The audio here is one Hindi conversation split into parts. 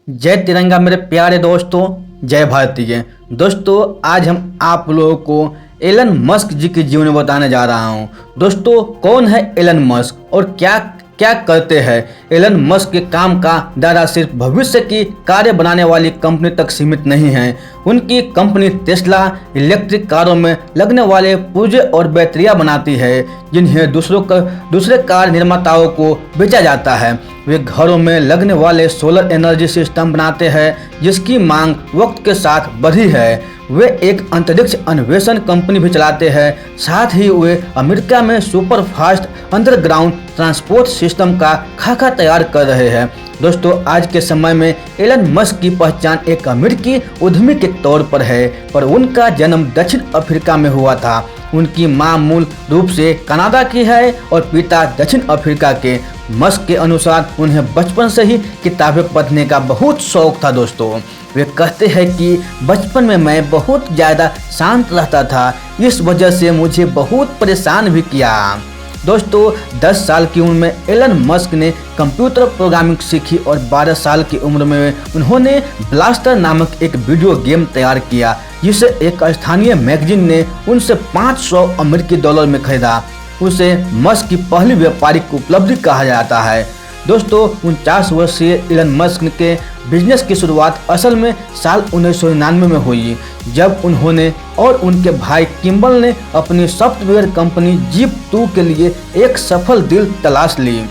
जय तिरंगा मेरे प्यारे दोस्तों, जय भारतीय दोस्तों। आज हम आप लोगों को एलन मस्क जी के जीवन बताने जा रहा हूं। दोस्तों, कौन है एलन मस्क और क्या क्या करते हैं? एलन मस्क के काम का दायरा सिर्फ भविष्य की कारें बनाने वाली कंपनी तक सीमित नहीं है। उनकी कंपनी टेस्ला इलेक्ट्रिक कारों में लगने वाले पुर्जे और बैटरियां बनाती है, जिन्हें दूसरे कार निर्माताओं को बेचा जाता है। वे घरों में लगने वाले सोलर एनर्जी सिस्टम बनाते हैं, जिसकी मांग वक्त के साथ बढ़ी है। वे एक अंतरिक्ष अन्वेषण कंपनी भी चलाते हैं। साथ ही वे अमेरिका में super fast underground transport system का खाका तैयार कर रहे हैं। दोस्तों, आज के समय में एलन मस्क की पहचान एक अमेरिकी उद्यमी के तौर पर है, पर उनका जन्म दक्षिण अफ्रीका में हुआ था। उनकी मां मूल रूप से कनाडा की है और पिता दक्षिण अफ्रीका के। मस्क के अनुसार उन्हें बचपन से ही किताबें पढ़ने का बहुत शौक था। दोस्तों, वे कहते हैं कि बचपन में मैं बहुत ज़्यादा शांत रहता था, इस वजह से मुझे बहुत परेशान भी किया। दोस्तों, 10 साल की उम्र में एलन मस्क ने कंप्यूटर प्रोग्रामिंग सीखी और 12 साल की उम्र में उन्होंने ब्लास्टर नामक एक वीडियो गेम तैयार किया, जिसे एक स्थानीय मैगजीन ने उनसे $500 में खरीदा। उसे मस्क की पहली व्यापारिक उपलब्धि कहा जाता है। दोस्तों, 49 वर्षीय एलन मस्क के बिजनेस की शुरुआत असल में साल 1999 में हुई, जब उन्होंने और उनके भाई किम्बल ने अपनी सॉफ्टवेयर कंपनी जीप2 के लिए एक सफल डील तलाश ली।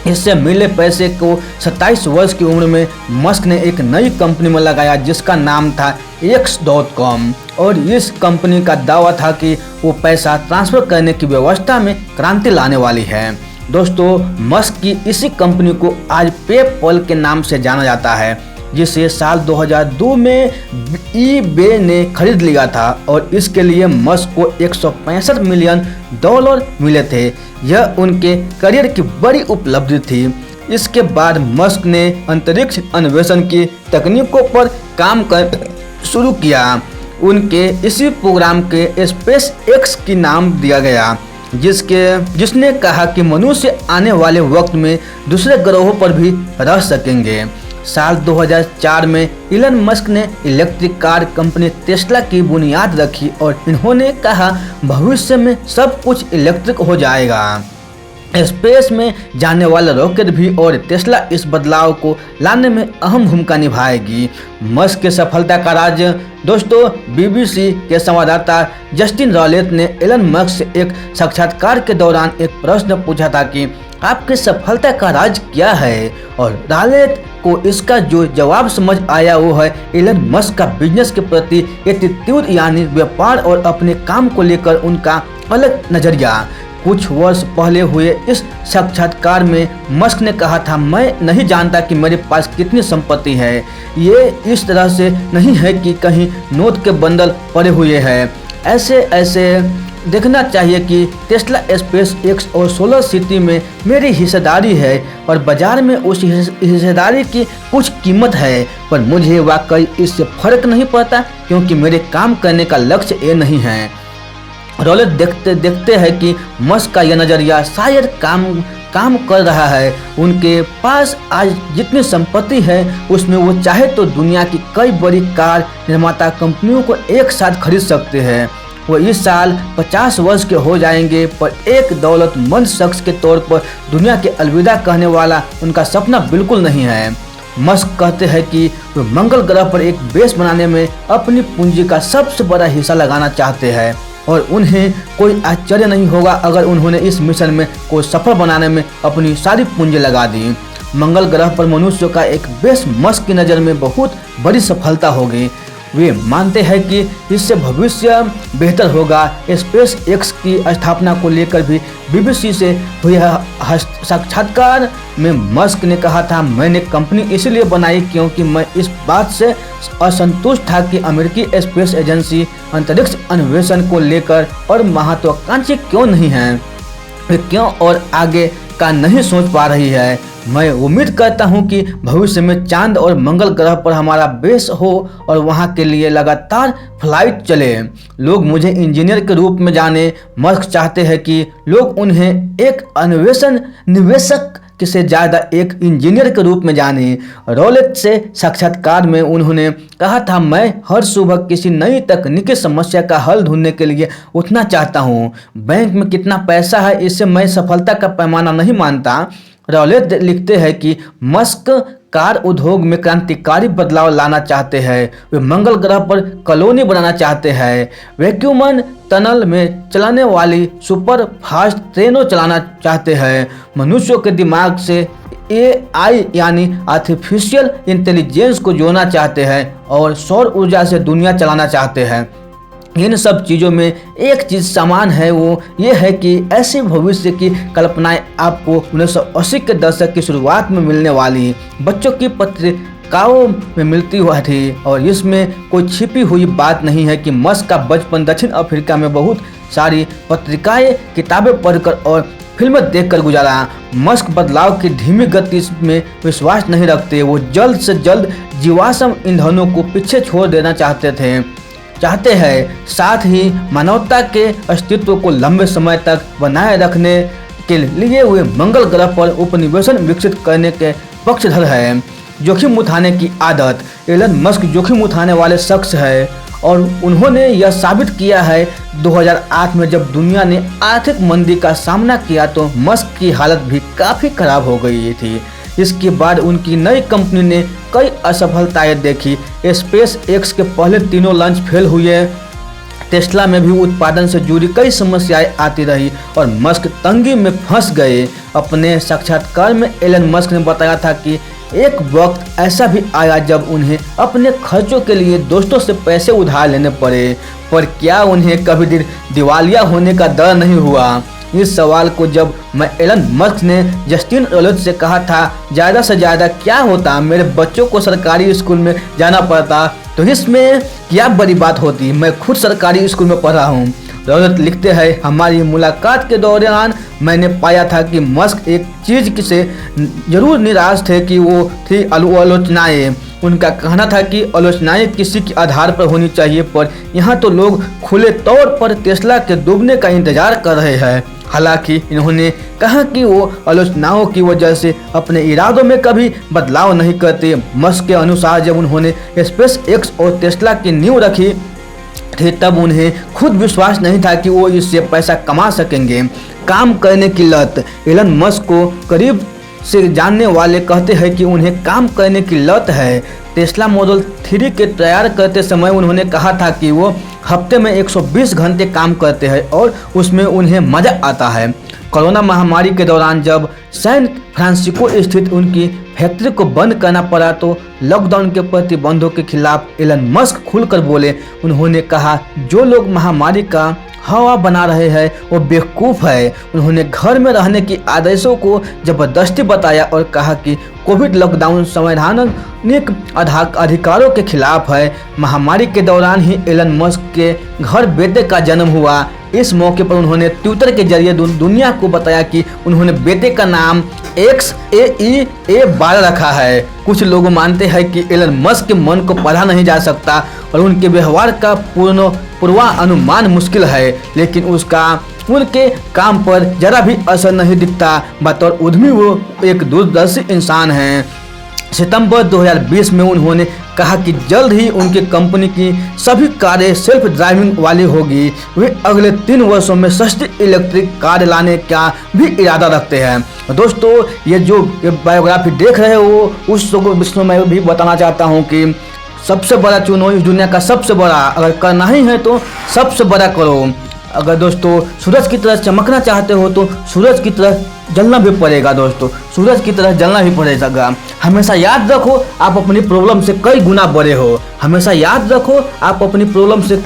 इससे मिले पैसे को 27 वर्ष की उम्र में मस्क ने एक नई कंपनी में लगाया, जिसका नाम था X.com, और इस कंपनी का दावा था कि वो पैसा ट्रांसफर करने की व्यवस्था में क्रांति लाने वाली है। दोस्तों, मस्क की इसी कंपनी को आज पेपल के नाम से जाना जाता है, जिसे साल 2002 में eBay ने खरीद लिया था और इसके लिए मस्क को $165 मिलियन मिले थे। यह उनके करियर की बड़ी उपलब्धि थी। इसके बाद मस्क ने अंतरिक्ष अन्वेषण की तकनीकों पर काम कर शुरू किया। उनके इसी प्रोग्राम के स्पेस एक्स की नाम दिया गया, जिसने कहा कि मनुष्य आने वाले वक्त में दूसरे ग्रहों पर भी रह सकेंगे। साल 2004 में एलन मस्क ने इलेक्ट्रिक कार कंपनी टेस्ला की बुनियाद रखी और इन्होंने कहा, भविष्य में सब कुछ इलेक्ट्रिक हो जाएगा। स्पेस में जाने वाला रॉकेट भी, और टेस्ला इस बदलाव को लाने में अहम भूमिका निभाएगी। मस्क के सफलता का राज। दोस्तों, BBC के संवाददाता जस्टिन रॉलेट ने एलन मस्क से एक साक्षात्कार के दौरान एक प्रश्न पूछा था कि आपकी सफलता का राज क्या है, और रॉलेट को इसका जो जवाब समझ आया वो है एलन मस्क का बिजनेस के प्रति एटीट्यूड, यानी व्यापार और अपने काम को लेकर उनका अलग नजरिया। कुछ वर्ष पहले हुए इस साक्षात्कार में मस्क ने कहा था, मैं नहीं जानता कि मेरे पास कितनी संपत्ति है। ये इस तरह से नहीं है कि कहीं नोट के बंडल पड़े हुए हैं। ऐसे देखना चाहिए कि टेस्ला, स्पेस एक्स और सोलर सिटी में मेरी हिस्सेदारी है और बाजार में उस हिस्सेदारी की कुछ कीमत है, पर मुझे वाकई इससे फर्क नहीं पड़ता, क्योंकि मेरे काम करने का लक्ष्य ये नहीं है। रॉलेट देखते हैं कि मस्क का यह नज़रिया शायद काम कर रहा है। उनके पास आज जितनी संपत्ति है, उसमें वो चाहे तो दुनिया की कई बड़ी कार निर्माता कंपनियों को एक साथ खरीद सकते हैं। वो इस साल 50 वर्ष के हो जाएंगे, पर एक दौलतमंद शख्स के तौर पर दुनिया के अलविदा कहने वाला उनका सपना बिल्कुल नहीं है। मस्क कहते हैं कि वो मंगल ग्रह पर एक बेस बनाने में अपनी पूंजी का सबसे बड़ा हिस्सा लगाना चाहते हैं, और उन्हें कोई आश्चर्य नहीं होगा अगर उन्होंने इस मिशन में को सफल बनाने में अपनी सारी पूंजी लगा दी। मंगल ग्रह पर मनुष्य का एक बेस मस्क की नज़र में बहुत बड़ी सफलता होगी। वे मानते हैं कि इससे भविष्य बेहतर होगा। स्पेस एक्स की स्थापना को लेकर भी BBC से हुए साक्षात्कार में मस्क ने कहा था, मैंने कंपनी इसलिए बनाई क्योंकि मैं इस बात से असंतुष्ट था कि अमेरिकी स्पेस एजेंसी अंतरिक्ष अन्वेषण को लेकर और महत्वाकांक्षी क्यों नहीं है, वे क्यों और आगे का नहीं सोच पा रही है। मैं उम्मीद करता हूं कि भविष्य में चांद और मंगल ग्रह पर हमारा बेस हो और वहां के लिए लगातार फ्लाइट चले। लोग मुझे इंजीनियर के रूप में जाने। मस्क चाहते हैं कि लोग उन्हें एक अन्वेषण निवेशक से ज़्यादा एक इंजीनियर के रूप में जाने। रॉलेट से साक्षात्कार में उन्होंने कहा था, मैं हर सुबह किसी नई तकनीकी समस्या का हल ढूंढने के लिए उठना चाहता हूँ। बैंक में कितना पैसा है इससे मैं सफलता का पैमाना नहीं मानता। रॉलेट लिखते हैं कि मस्क कार उद्योग में क्रांतिकारी बदलाव लाना चाहते हैं। वे मंगल ग्रह पर कॉलोनी बनाना चाहते हैं। वैक्यूमन टनल में चलाने वाली सुपर फास्ट ट्रेनों चलाना चाहते हैं। मनुष्यों के दिमाग से AI यानी आर्टिफिशियल इंटेलिजेंस को जोड़ना चाहते हैं और सौर ऊर्जा से दुनिया चलाना चाहते हैं। इन सब चीज़ों में एक चीज़ समान है, वो ये है कि ऐसे भविष्य की कल्पनाएं आपको 1980 के दशक की शुरुआत में मिलने वाली बच्चों की पत्रिकाओं में मिलती हुई थी। और इसमें कोई छिपी हुई बात नहीं है कि मस्क का बचपन दक्षिण अफ्रीका में बहुत सारी पत्रिकाएं, किताबें पढ़कर और फिल्में देखकर गुजारा। मस्क बदलाव की धीमी गति में विश्वास नहीं रखते। वो जल्द से जल्द जीवाश्म ईंधनों को पीछे छोड़ देना चाहते हैं, साथ ही मानवता के अस्तित्व को लंबे समय तक बनाए रखने के लिए वे मंगल ग्रह पर उपनिवेशन विकसित करने के पक्षधर है। जोखिम उठाने की आदत। एलन मस्क जोखिम उठाने वाले शख्स है और उन्होंने यह साबित किया है। 2008 में जब दुनिया ने आर्थिक मंदी का सामना किया तो मस्क की हालत भी काफ़ी खराब हो गई थी। इसके बाद उनकी नई कंपनी ने कई असफलताएं देखी। स्पेस एक्स के पहले तीनों लॉन्च फेल हुए। टेस्ला में भी उत्पादन से जुड़ी कई समस्याएं आती रही और मस्क तंगी में फंस गए। अपने साक्षात्कार में एलन मस्क ने बताया था कि एक वक्त ऐसा भी आया जब उन्हें अपने खर्चों के लिए दोस्तों से पैसे उधार लेने पड़े, पर क्या उन्हें कभी दिवालिया होने का डर नहीं हुआ? इस सवाल को जब मैं एलन मस्क ने जस्टिन रॉलेट से कहा था, ज़्यादा से ज़्यादा क्या होता, मेरे बच्चों को सरकारी स्कूल में जाना पड़ता तो इसमें क्या बड़ी बात होती, मैं खुद सरकारी स्कूल में पढ़ा हूँ। रॉलेट लिखते हैं, हमारी मुलाकात के दौरान मैंने पाया था कि मस्क एक चीज़ से जरूर निराश थे कि वो थी आलोचनाएं। उनका कहना था कि आलोचनाएं किसी के आधार पर होनी चाहिए, पर यहाँ तो लोग खुले तौर पर टेस्ला के डूबने का इंतजार कर रहे हैं। हालांकि इन्होंने कहा कि वो आलोचनाओं की वजह से अपने इरादों में कभी बदलाव नहीं करते। मस्क के अनुसार जब उन्होंने स्पेस एक्स और टेस्ला की नींव रखी थे तब उन्हें खुद विश्वास नहीं था कि वो इससे पैसा कमा सकेंगे। काम करने की लत। एलन मस्क को करीब से जानने वाले कहते हैं कि उन्हें काम करने की लत है। टेस्ला मॉडल 3 के तैयार करते समय उन्होंने कहा था कि वो हफ्ते में 120 घंटे काम करते हैं और उसमें उन्हें मज़ा आता है। कोरोना महामारी के दौरान जब सैन फ्रांसिस्को स्थित उनकी फैक्ट्री को बंद करना पड़ा तो लॉकडाउन के प्रतिबंधों के खिलाफ एलन मस्क खुलकर बोले। उन्होंने कहा, जो लोग महामारी का हवा बना रहे हैं वो बेवकूफ़ है। उन्होंने घर में रहने की आदेशों को जबरदस्ती बताया और कहा कि कोविड लॉकडाउन संवैधानिक अधिकारों के खिलाफ है। महामारी के दौरान ही एलन मस्क के घर बेटे का जन्म हुआ। इस मौके पर उन्होंने ट्विटर के जरिए दुनिया को बताया कि उन्होंने बेटे का नाम XAEA12 रखा है। कुछ लोग मानते हैं कि एलन मस्क के मन को पढ़ा नहीं जा सकता और उनके व्यवहार का पूर्वानुमान मुश्किल है, लेकिन उनके काम पर जरा भी असर नहीं दिखता। बतौर उद्यमी वो एक दूरदर्शी इंसान हैं। सितंबर 2020 में उन्होंने कहा कि जल्द ही उनकी कंपनी की सभी कारें सेल्फ ड्राइविंग वाली होगी। वे अगले 3 वर्षों में सस्ती इलेक्ट्रिक कार लाने का भी इरादा रखते हैं। दोस्तों, ये बायोग्राफी देख रहे हो उस विषय में भी बताना चाहता हूँ कि सबसे बड़ा चुनो इस दुनिया का, सबसे बड़ा अगर करना ही है तो सबसे बड़ा करो। अगर दोस्तों सूरज की तरह चमकना चाहते हो तो सूरज की तरह जलना भी पड़ेगा। दोस्तों, सूरज की तरह जलना भी पड़ेगा। हमेशा याद रखो आप अपनी प्रॉब्लम से कई गुना बड़े हो। हमेशा याद रखो आप अपनी प्रॉब्लम से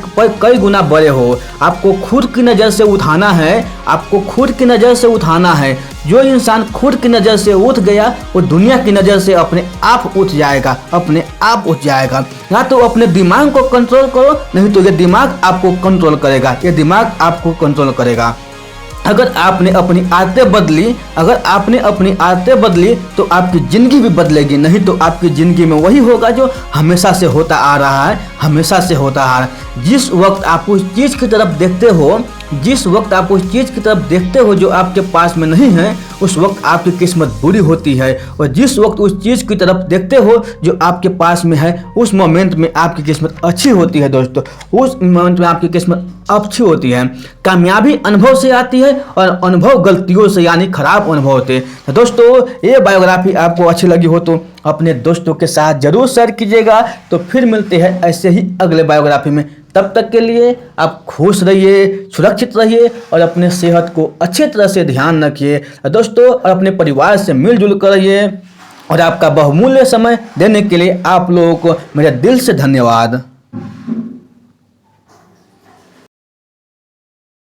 कई गुना बड़े हो। आपको खुद की नज़र से उठाना है। आपको खुद की नज़र से उठाना है। जो इंसान खुद की नज़र से उठ गया वो दुनिया की नज़र से अपने आप उठ जाएगा, अपने आप उठ जाएगा। या तो अपने दिमाग को कंट्रोल करो, नहीं तो ये दिमाग आपको कंट्रोल करेगा। ये दिमाग आपको कंट्रोल करेगा। अगर आपने अपनी आदतें बदली तो आपकी ज़िंदगी भी बदलेगी, नहीं तो आपकी ज़िंदगी में वही होगा जो हमेशा से होता आ रहा है। हमेशा से होता है। जिस वक्त आप उस चीज़ की तरफ देखते हो, जिस वक्त आप उस चीज़ की तरफ देखते हो जो आपके पास में नहीं है, उस वक्त आपकी किस्मत बुरी होती है। और जिस वक्त उस चीज़ की तरफ देखते हो जो आपके पास में है, उस मोमेंट में आपकी किस्मत अच्छी होती है दोस्तों। उस मोमेंट में आपकी किस्मत अच्छी होती है। कामयाबी अनुभव से आती है और अनुभव गलतियों से, यानी खराब अनुभव होते हैं। तो दोस्तों, ये बायोग्राफी आपको अच्छी लगी हो तो अपने दोस्तों के साथ जरूर शेयर कीजिएगा। तो फिर मिलते हैं ऐसे ही अगले बायोग्राफी में। तब तक के लिए आप खुश रहिए, सुरक्षित रहिए और अपने सेहत को अच्छी तरह से ध्यान रखिए दोस्तों, और अपने परिवार से मिलजुल कर रहिए। और आपका बहुमूल्य समय देने के लिए आप लोगों को मेरे दिल से धन्यवाद।